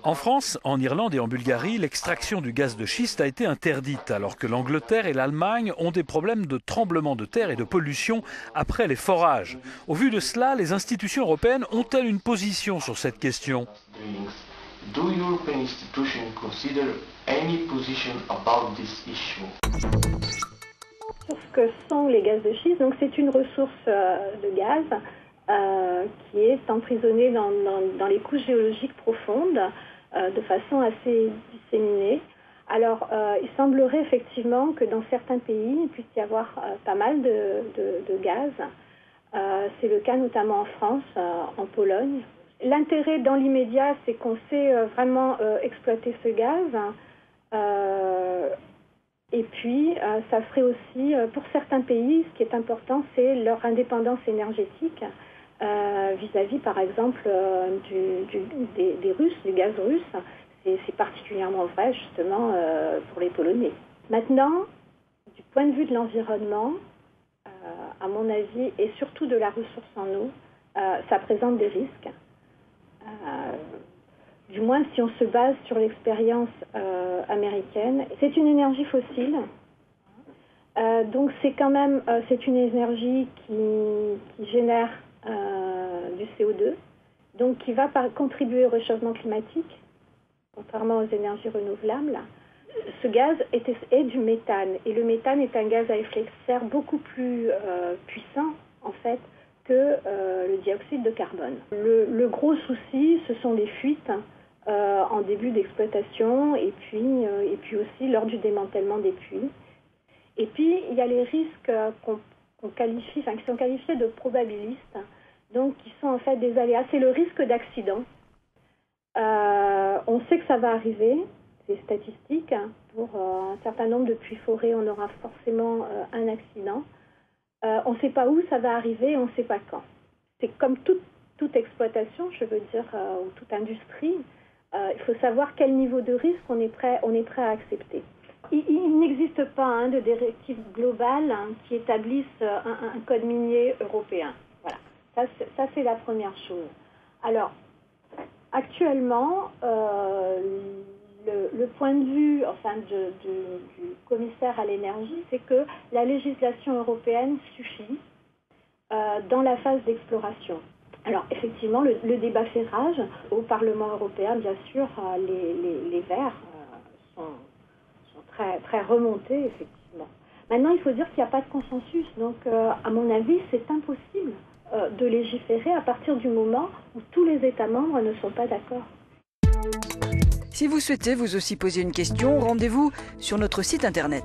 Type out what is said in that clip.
En France, en Irlande et en Bulgarie, l'extraction du gaz de schiste a été interdite, alors que l'Angleterre et l'Allemagne ont des problèmes de tremblement de terre et de pollution après les forages. Au vu de cela, les institutions européennes ont-elles une position sur cette question ? Do European institutions consider any position about this issue? Sur ce que sont les gaz de schiste, donc c'est une ressource de gaz qui est emprisonnée dans les couches géologiques profondes de façon assez disséminée. Alors, il semblerait effectivement que dans certains pays, il puisse y avoir pas mal de gaz. C'est le cas notamment en France, en Pologne. L'intérêt dans l'immédiat, c'est qu'on sait vraiment exploiter ce gaz. Et puis, ça ferait aussi, pour certains pays, ce qui est important, c'est leur indépendance énergétique vis-à-vis, par exemple, des Russes, du gaz russe. C'est particulièrement vrai, justement, pour les Polonais. Maintenant, du point de vue de l'environnement, à mon avis, et surtout de la ressource en eau, ça présente des risques. Du moins si on se base sur l'expérience américaine. C'est une énergie fossile, donc c'est une énergie qui génère du CO2, donc qui va contribuer au réchauffement climatique, contrairement aux énergies renouvelables. Ce gaz est du méthane, et le méthane est un gaz à effet de serre beaucoup plus puissant, en fait, que le dioxyde de carbone. Le gros souci, ce sont les fuites en début d'exploitation et puis aussi lors du démantèlement des puits. Et puis, il y a les risques qui sont qualifiés de probabilistes, donc qui sont en fait des aléas. C'est le risque d'accident. On sait que ça va arriver, c'est statistique. Pour un certain nombre de puits-forêts, on aura forcément un accident. On ne sait pas où ça va arriver, on ne sait pas quand. C'est comme toute exploitation, je veux dire, ou toute industrie. Il faut savoir quel niveau de risque on est prêt à accepter. Il n'existe pas de directive globale qui établisse un code minier européen. Voilà, ça c'est la première chose. Alors, actuellement, le point de vue du commissaire à l'énergie, c'est que la législation européenne suffit dans la phase d'exploration. Alors effectivement, le débat fait rage. Au Parlement européen, bien sûr, les Verts sont très, très remontés, effectivement. Maintenant, il faut dire qu'il n'y a pas de consensus. Donc, à mon avis, c'est impossible de légiférer à partir du moment où tous les États membres ne sont pas d'accord. Si vous souhaitez vous aussi poser une question, rendez-vous sur notre site internet.